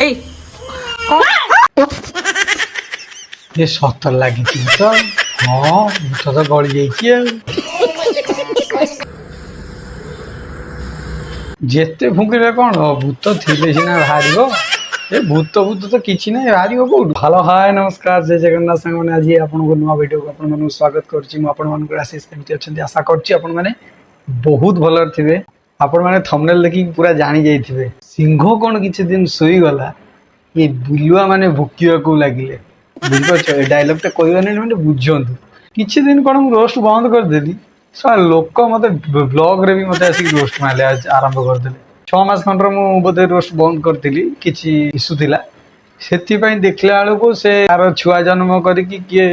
ए ये सतर लगी तो हाँ भूत तो गली जाइए जेते फुंकिले कौन भूत थिले सीना बाहर ए भूत भूत तो किसी ना बाहर कौट हेलो हाय नमस्कार जय जगन्नाथ सांग मैंने आज आपको नुआ वीडियो को आप स्वागत करुँच आशीष केमती अच्छा आशा कर बहुत भल थे आपण मैंने थंबनेल देखी पूरा जानी जाइए सिंह कौन किसी दिन शोईगला ये बुलुआ माने भुकिया को लगिले बुझे डायलॉग टा कहवानी मैंने बुझंतु किसी दिन कौन मुझे रोस्ट बंद करदेली सारा लोक मत ब्लॉग रे भी मत आसिक रोस्ट मारे आरंभ करदे 6 मास खंडर मु बोधे रोस्ट बंद करती किसी इश्यू थिला से देखला बेलू से तार छुआ जन्म करके किए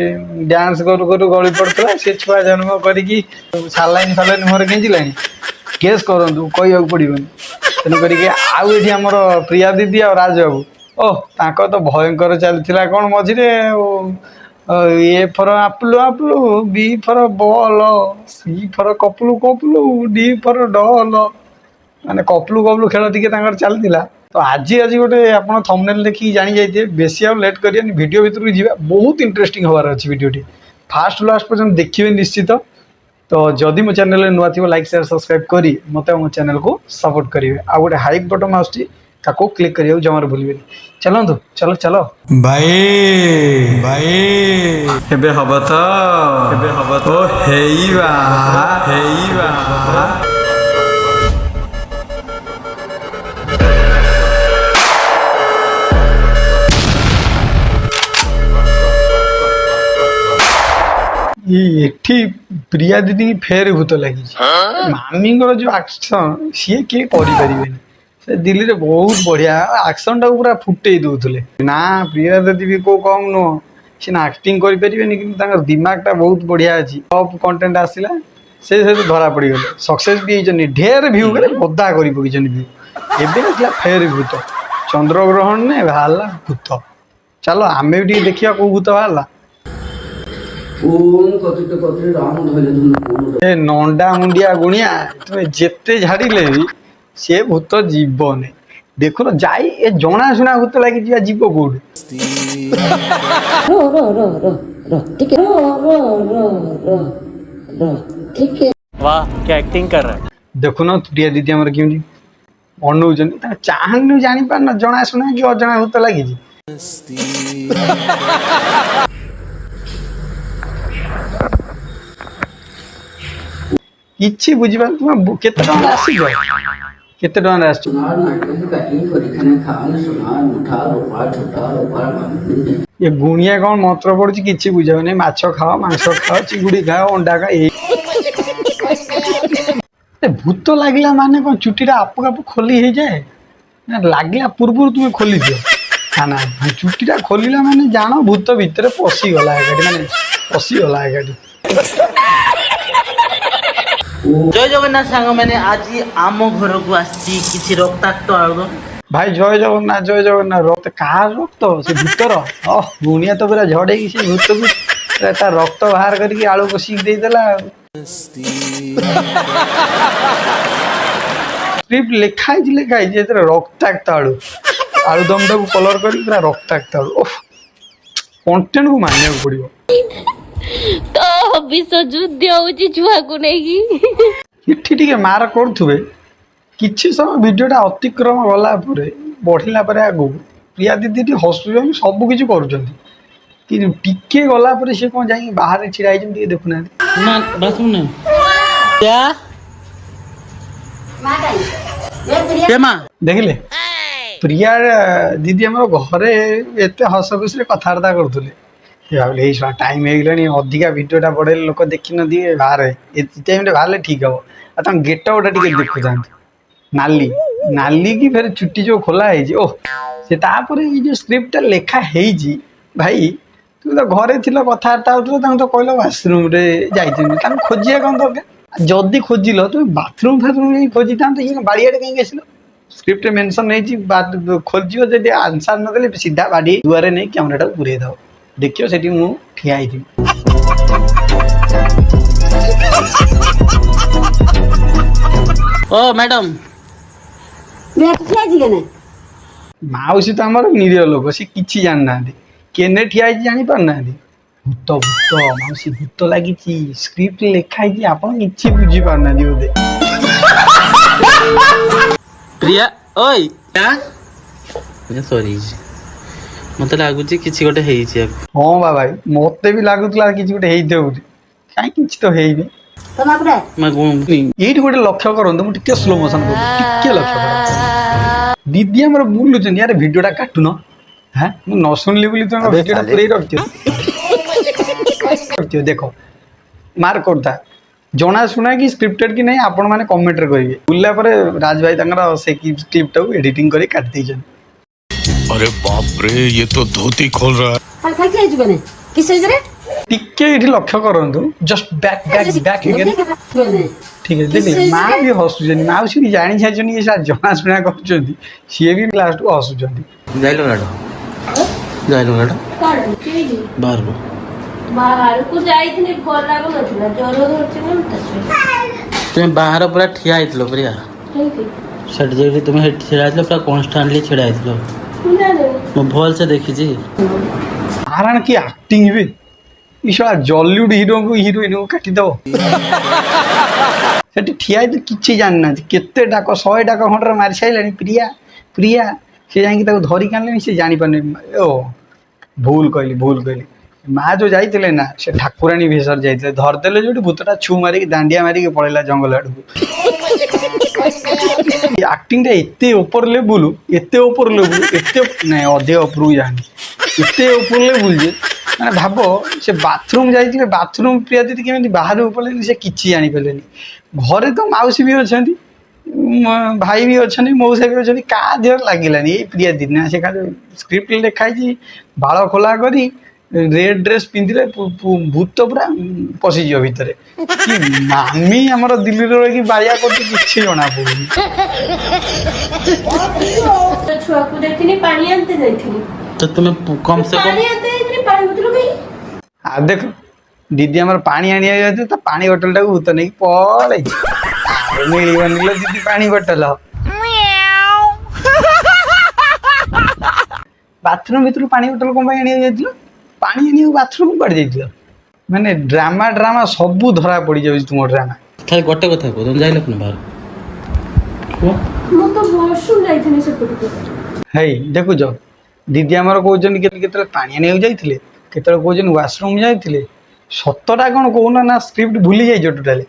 डांस करू करू गली पड़ता से छुआ जन्म करके सालाइन फालाइन मोर खेचला केस करूँ कह पड़ोनी तेणुक आउ ये आमर प्रिया दीदी और राज बाबू ओह ताको तो भयंकर चलता कौन मझे ए फर आपलू आपलू बी फर बल सी फर कपलू कपलू डी फर डल माने कपलू कपलू खेल टी चलता तो आज आज गोटे आप थंबनेल देखिए जानी जाइए बेसी आउ लेट करिए वीडियो भितर जा बहुत इंटरेस्टिंग हबार अच्छी वीडियोटी फास्ट लास्ट पर्यटन देखिए निश्चित तो जदि मो चैनल नुआ थी लाइक शेयर सब्सक्राइब करी मत मो चैनल को सपोर्ट करेंगे आ गए हाइक बटन आसुच्छी ताको क्लिक करिए जमार भूलिए चलतु चलो चलो भाई भाई एबे हब तो हेइबा ये प्रिया दीदी की फेर भूत लगी मामी जो एक्शन सी किए करें से दिल्ली रे बहुत बढ़िया एक्शन टाक पूरा फुटे दौले ना प्रिया दीदी भी को कम नुह सी एक्टिंग करें कि दिमाग टा बहुत बढ़िया अच्छी टॉप कंटेंट आसला से धरा पड़गले सक्सेस भी होती ढेर भ्यू करे गदा कर भ्यू एवं फेर भूत चंद्रग्रहण ने बाहर भूत चलो आम भी देखा कौ भूत बाहर नंडा मुंडिया गुणिया तुम्हें जिते झाड़िले भी सी भूत जीवन देख जाई ए जना शुणा भूत लगी जीव कौट वाह क्या एक्टिंग कर रहा है देखुन प्रिया दीदी आम केमी अनौन चाहनी जानी पार जना शुणा कि अजना भूत लगी किसी बुझा तुम केते टका आसी केते टका आसी ये गुणिया कौन मंत्र पड़ी किसी बुझा नहीं माछ खाओ मांस खाओ चिंगुड़ी खाओ अंडा खाओ भूत लगला माने कौन चुटीटा आपको आप खोली हो जाए ना लगला पूर्व तुम्हें खोली दियो ना चुटीटा खोलिला माने जानो भूत भितर पशिगला माने पशिगला जय जगन्नाथ सांग मैंने आज आम घर को आसी किसी रक्ताक्त आलुदम भाई जय जगन्नाथ रक्त कहा रक्त से भूतर गुणिया तो पूरा झड़े से भूत को रक्त बाहर करके आलू कषिक देदेला स्क्रिप्ट लिखाई रक्ताक्त आलू आलुदम टाक कलर कर पूरा रक्ताक्त आलू कंटेंट को मानिया पड़ो तो विश्व युद्ध होची छुआ को नहीं मार करुवे किसी समय वीडियोटा अतिक्रम गला बढ़ला आगू प्रिया दीदी हसुन सबकि कर गला सी कौन जा बाहर छिड़ा देखुना देखिले प्रिया दीदी आम घरे एत हस खुशी कथबार्ता करुले भाई टाइम हो अधिका भिडटा बढ़े लोक देखी न दिए बाहर टाइम बाहर ठीक हम तुम गेट गोटा देखु था नाली नाली की फिर चुट्टी जो खोला है ओह से जो स्क्रिप्ट लिखा है भाई तुम तो घरे थी कथबार्ता हो तो कहल वाशरूम जा खोजिया कौन दरकार जदि खोजिल तुम बाथरूम फाथरूम खोजी था ये बाड़ियाटे कहीं आसल स्क्रिप्ट मेंशन नहीं खोज जब आंसर नदेले सीधा बाड़ी दुआरे नहीं कैमेराटा पूरे दो देखियो सेठी मु ठिया ही ओ मैडम मैं ମାଉସୀ ତ ଆମର ନିରୀହ ଲୋକ, ସେ କିଛି ଜାଣିନାହାନ୍ତି। କେନେ ଠିଆ ହେଇଛି ଜାଣିପାରୁନାହାନ୍ତି। ଭୂତ ଭୂତ ମାଉସୀ ଭୂତ ଲାଗିଛି, ସ୍କ୍ରିପ୍ଟ ଲେଖା ହେଇଛି, ଆପଣ କିଛି ବୁଝିପାରୁନାହାନ୍ତି ବୋଧେ। ପ୍ରିୟା ଓଇ ସରି ମତେ ଲାଗୁଛି କିଛି ଗୋଟେ ହେଇଛି ଆକୁ। ହଁ ବା ଭାଇ ମତେ ବି ଲାଗୁଥିଲା କିଛି ଗୋଟେ ହେଇଥିବ ବୋଲି, କାହିଁ କିଛି ତ ହେଇନି। ଏଇଠି ଗୋଟେ ଲକ୍ଷ୍ୟ କରନ୍ତୁ, ମୁଁ ଟିକେ ସ୍ଲୋ ମୋସନ କରୁଛି, ଟିକେ ଲକ୍ଷ୍ୟ କରନ୍ତୁ। ଦିଦି ଆମର ବୁଲୁଛନ୍ତି, ଆରେ ଭିଡିଓଟା କାଟୁନ। ହଁ ମୁଁ ନ ଶୁଣିଲି ବୋଲି ତମେ ଭିଡିଓଟା ପୁରେଇ ରଖିଥିବ। ଦେଖ ମାର୍କ କରୁଥା, ଜଣାଶୁଣା କି ସ୍କ୍ରିପ୍ଟେଡ୍ କି ନାହିଁ ଆପଣ ମାନେ କମେଣ୍ଟରେ କହିବେ। ବୁଲିଲା ପରେ ରାଜ ଭାଇ ତାଙ୍କର ସେ କ୍ଲିପଟାକୁ ଏଡିଟିଂ କରି କାଟି ଦେଇଛନ୍ତି। अरे बाप रे, ये तो धोती खोल रहा है। ଟିକେ ଏଠି ଲକ୍ଷ୍ୟ କରନ୍ତୁ, ଜଷ୍ଟ ବ୍ୟାକ୍ ବ୍ୟାକ୍ ବ୍ୟାକ୍ ହେଇଗଲେ ଠିକ ଅଛି। ଦେଖିଲେ ମା ବି ହସୁଛନ୍ତି, ମାଉସୀ ବି ଜାଣି ସାରିଛନ୍ତି କି ସାର୍ ଜଣାଶୁଣା କରୁଛନ୍ତି, ସିଏ ବି ଲାଷ୍ଟକୁ ହସୁଛନ୍ତି। ଯାଇଲ ଗାଡ ବାହାରକୁ ବାହାରକୁ ଯାଇଥିଲି, ଭଲ ଲାଗୁନଥିଲା, ଜ୍ୱର ଧରିଛି ନା ତୁମେ ବାହାର ପୁରା ଠିଆ ହେଇଥିଲ ପ୍ରିୟା, ସେଠି ଯେଉଁଠି ତୁମେ ସେଠି ଛିଡ଼ା ହେଇଥିଲ ପୁରା କନଷ୍ଟାଣ୍ଟଲି ଛିଡ଼ା ହେଇଥିଲ, ମୁଁ ଭଲସେ ଦେଖିଛି। ଆରାଣ କି ଆକ୍ଟିଂ ବି, ଇଶା ଜଲିଉଡ ହିରୋଙ୍କୁ ହିରୋଇନକୁ କାଟିଦବ। ସେଠି ଠିଆ ହେଇଛି କିଛି ଜାଣିନାହାନ୍ତି, କେତେ ଡାକ 100 ଡାକ ଖଣ୍ଡରେ ମାରି ସାରିଲାଣି ପ୍ରିୟା ପ୍ରିୟା, ସେ ଯାଇକି ତାକୁ ଧରିକି ଆଣିଲେଣି, ସେ ଜାଣିପାରୁନି। ଓ ଭୁଲ କହିଲି। ମା ଯୋଉ ଯାଇଥିଲେ ନା, ସେ ଠାକୁରାଣୀ ବେଶରେ ଯାଇଥିଲେ, ଧରିଦେଲେ ଯୋଉଠି ଭୂତଟା ଛୁ ମାରିକି ଦାଣ୍ଡିଆ ମାରିକି ପଳେଇଲା ଜଙ୍ଗଲ ଆଡକୁ। ଆକ୍ଟିଂଟା ଏତେ ଉପର ଲେବୁଲ, ଏତେ ନାଇଁ ଅଧିକ ଉପରକୁ ଯାଆନ୍ତି, ଏତେ ଉପର ଲେବୁଲ ଯେ ମାନେ ଭାବ ସେ ବାଥରୁମ ଯାଇଥିଲେ, ବାଥରୁମ ପ୍ରିୟା ଦିଦି କେମିତି ବାହାରକୁ ପଳେଇଲେ ସେ କିଛି ଜାଣିପାରିଲେନି। ଘରେ ତ ମାଉସୀ ବି ଅଛନ୍ତି, ଭାଇ ବି ଅଛନ୍ତି, ମଉସା ବି ଅଛନ୍ତି, କାହା ଦେହରେ ଲାଗିଲାନି। ଏଇ ପ୍ରିୟା ଦିଦି ନା, ସେ ଖାଲି ସ୍କ୍ରିପ୍ଟ ଲେଖା ହେଇଛି, ବାଳ ଖୋଲା କରି ରେଡ୍ ଡ୍ରେସ୍ ପିନ୍ଧିଲେ ଭୂତ ପୁରା ପଶିଯିବ ଭିତରେ। କି ମାମି ଆମର ଦିଲ୍ଲୀରେ ରହିକି ବାୟା କରୁଛି କିଛି ଜଣା ପଡୁନି। ଛୁଆକୁ ଦେଖିନି, ପାଣି ଆଣିତେ ଯାଇଥିଲି, ତ ତୁମେ କମ ସେ କମ ପାଣି ଆଣିତେ ଯାଇଥିଲି, ପାଣି ବୋତଲ କାଇଁ? ଆଉ ଦେଖ ଦିଦି ଆମର ପାଣି ଆଣିବାକୁ ଯାଇଥିଲେ, ତା ପାଣି ବୋଟଲଟାକୁ ଭୂତ ନେଇକି ପଳେଇଛି। ଆଉ ମିଳିବନି ଲୋ ଦିଦି ପାଣି ବୋଟଲ। ବାଥରୁମ ଭିତରୁ ପାଣି ବୋଟଲ କଣ ପାଇଁ ଆଣିବାକୁ ଯାଇଥିଲ? ପାଣି ଆଣିବାକୁ ବାଥରୁମ କୁଆଡେ ଯାଇଥିଲ? ମାନେ ଡ୍ରାମା ସବୁ ଧରା ପଡିଯାଉଛି ତୁମ ଡ୍ରାମା। ଖାଲି ଗୋଟେ କଥା କୁହ, ତମେ ଯାଇଲ ପୁଣି ବାହାରକୁ କୁହ। ମୁଁ ତ ୱାଶରୁମ ଯାଇଥିଲି ସେପଟକୁ। ହେଇ ଦେଖୁଛ, ଦିଦି ଆମର କହୁଛନ୍ତି କେତେବେଳେ ପାଣି ଆଣିବାକୁ ଯାଇଥିଲେ, କେତେବେଳେ କହୁଛନ୍ତି ୱାସରୁମ୍ ଯାଇଥିଲେ। ସତଟା କଣ କହୁନ ନା, ସ୍କ୍ରିପ୍ଟ ଭୁଲି ଯାଇଛ ଟୋଟାଲି।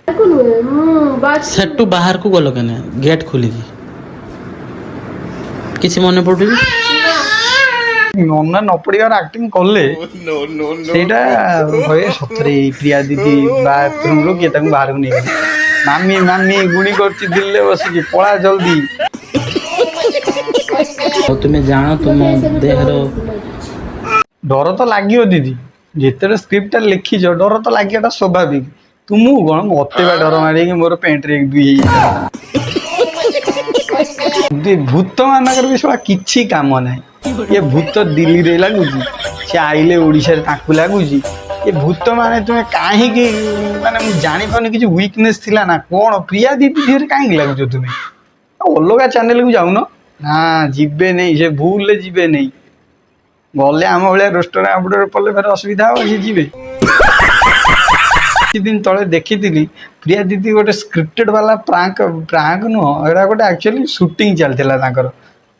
ସେଠୁ ବାହାରକୁ ଗଲ କେନ ଗେଟ୍ ଖୋଲିକି, କିଛି ମନେ ପଡୁଛି? ମନେ ନ ପଡିବାର ଆକ୍ଟିଂ କଲେ ସେଇଟା ହୁଏ ସତରେ। ପ୍ରିୟା ଦିଦି ବାଥରୁମରୁ କିଏ ତାଙ୍କୁ ବାହାରକୁ ନେଇଗଲେ, ମାମି ଗୁଣି କରୁଛି ଦିଲ୍ଲୀରେ ବସିକି, ପଳା ଜଲ୍ଦି। ତୁମେ ଜାଣ ତୁମ ଦେହର ଡର ତ ଲାଗିବ ଦିଦି, ଯେତେବେଳେ ସ୍କ୍ରିପ୍ଟଟା ଲେଖିଛ ଡର ତ ଲାଗିବାଟା ସ୍ୱାଭାବିକ। ତୁମକୁ କଣ, ମତେ ବା ଡର ମାରିକି ମୋର ପେଣ୍ଟରେ ଭୂତ ମାନଙ୍କର ବି ଶଳା କିଛି କାମ ନାହିଁ। ଏ ଭୂତ ଦିଲ୍ଲୀରେ ଲାଗୁଛି, ସେ ଆଇଲେ ଓଡିଶାରେ ତାଙ୍କୁ ଲାଗୁଛି। ଏ ଭୂତ ମାନେ ତୁମେ କାହିଁକି, ମାନେ ମୁଁ ଜାଣିପାରୁନି, କିଛି ୱିକନେସ୍ ଥିଲା ନା କଣ ପ୍ରିୟା ଦିଦି ଦେହରେ କାହିଁକି ଲାଗୁଛ ତୁମେ? ଅଲଗା ଚ୍ୟାନେଲକୁ ଯାଉନ ନା, ଯିବେ ନେଇ, ସେ ଭୁଲରେ ଯିବେ ନେଇ। ଗଲେ ଆମ ଭଳିଆ ରୋଷ୍ଟର ଆବୁଡରେ ପଡିଲେ ଫେରେ ଅସୁବିଧା ହବ, ସିଏ ଯିବେ। କିଛି ଦିନ ତଳେ ଦେଖିଥିଲି ପ୍ରିୟା ଦିଦି ଗୋଟେ ସ୍କ୍ରିପ୍ଟେଡ ବାଲା ପ୍ରାଙ୍କ ନୁହଁ, ଏଇଟା ଗୋଟେ ଆକ୍ଚୁଆଲି ସୁଟିଂ ଚାଲିଥିଲା ତାଙ୍କର,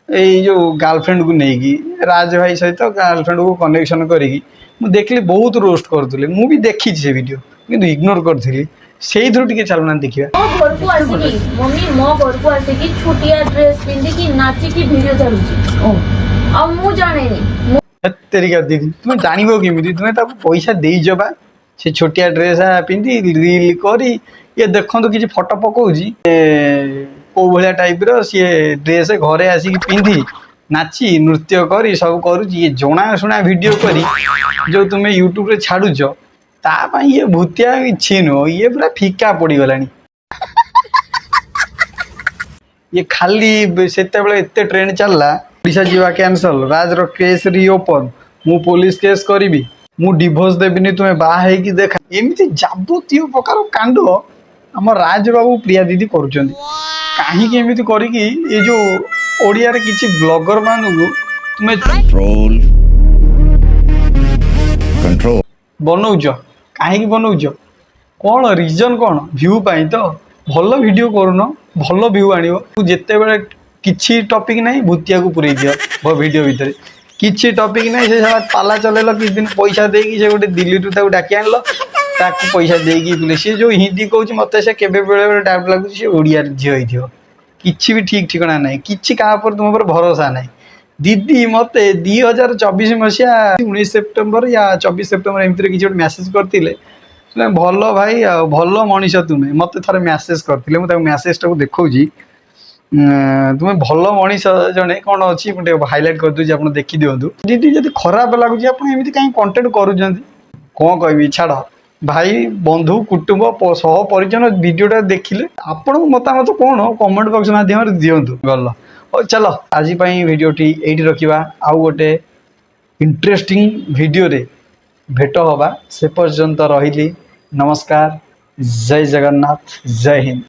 ଏଇ ଯୋଉ ଗାର୍ଲଫ୍ରେଣ୍ଡକୁ ନେଇକି, ରାଜ ଭାଇ ସହିତ ଗାର୍ଲଫ୍ରେଣ୍ଡକୁ କନେକ୍ସନ କରିକି। ମୁଁ ଦେଖିଲି ବହୁତ ରୋଷ୍ଟ କରୁଥିଲି, ମୁଁ ବି ଦେଖିଛି ସେ ଭିଡ଼ିଓ, କିନ୍ତୁ ଇଗ୍ନୋର କରିଥିଲି। ସେଇଥିରୁ ଟିକେ ଚାଲୁନାହାନ୍ତି ଦେଖିବା। ମୋ ଘରକୁ ଆସିକି ମମ୍ମି, ମୋ ଘରକୁ ଆସିକି ଛୋଟିଆ ଡ୍ରେସ୍ ପିନ୍ଧିକି ନାଚିକି ଭିଡିଓ ଛାଡୁଛି, ଆଉ ମୁଁ ଜାଣିନି। ତେରିକା ଦିଦି ତୁମେ ଜାଣିବ କେମିତି? ତୁମେ ତାକୁ ପଇସା ଦେଇଛ ବା, ସେ ଛୋଟିଆ ଡ୍ରେସ୍ ପିନ୍ଧି ରିଲ୍ କରି, ଇଏ ଦେଖନ୍ତୁ କିଛି ଫଟୋ ପକଉଛି କୋଉ ଭଳିଆ ଟାଇପର ସିଏ ଡ୍ରେସ୍ ଘରେ ଆସିକି ପିନ୍ଧି ନାଚି ନୃତ୍ୟ କରି ସବୁ କରୁଛି। ଇଏ ଜଣାଶୁଣା ଭିଡ଼ିଓ କରି ଯୋଉ ତୁମେ ୟୁଟ୍ୟୁବରେ ଛାଡୁଛ, ତା ପାଇଁ ଇଏ ଭୂତିଆ କିଛି ନୁହଁ, ଇଏ ପୁରା ଫିକା ପଡିଗଲାଣି। ଇଏ ଖାଲି ସେତେବେଳେ ଏତେ ଟ୍ରେଣ୍ଡ ଚାଲିଲା, ଓଡ଼ିଶା ଯିବା କ୍ୟାନସଲ, ରାଜର କେସ୍ ରିଓପନ, ମୁଁ ପୋଲିସ କେସ୍ କରିବି, ମୁଁ ଡିଭୋର୍ସ ଦେବିନି, ତୁମେ ବାହା ହେଇକି ଦେଖା, ଏମିତି ଯାବତୀୟ ପ୍ରକାର କାଣ୍ଡ ଆମ ରାଜ ବାବୁ ପ୍ରିୟା ଦିଦି କରୁଛନ୍ତି। କାହିଁକି ଏମିତି କରିକି, ଏ ଯୋଉ ओडिया रे किछि ब्लॉगर मानू तुमे कंट्रोल कंट्रोल बनौछ काहे बनौछ कौन रीजन कौन व्यू पाई तो भल वीडियो करूनो भल व्यू आनिबो जेते बेले किछि टॉपिक नहीं भूतिया को पुरई दियो वो वीडियो भीतर किछि टॉपिक नहीं से साला पाला चलेलो किछ दिन पैसा देकी से गोटे दिल्ली टू ताको डाकी आनलो ताको पैसा देकी बुले से जो हिंदी कहूची मते से केबे बेले बेले डाउट लागु से ओडिया झियो हिथियो किछि भी ठीक ठिकाना नहीं किछि का पर तुम पर भरोसा नहीं दीदी मते 2024 मसिया 19 सेप्टेम्बर या 24 सेप्टेम्बर एमती किसी गोटे मेसेज करते भल भाई भल मनीष तुम्हें मत थे मेसेज करते मुझे मेसेज टाक देखा तुम्हें भल मनीष जड़े कौन अच्छी मुझे हाइलाइट कर दूसरी आप देखी दिंतु दीदी जब खराब लगुच आपमती कहीं कंटेंट करुँच कौन कह छाड़ भाई बंधु कुटुंब सह परिजन वीडियोटा देखिले आपण मतामत कौन कमेंट बॉक्स माध्यम दिंतु गल चलो आज भिडियोटी ये रखा आउ गोटे इंटरेस्टिंग वीडियो रे भेट हवा से पर्यंत रही नमस्कार जय जगन्नाथ जय हिंद।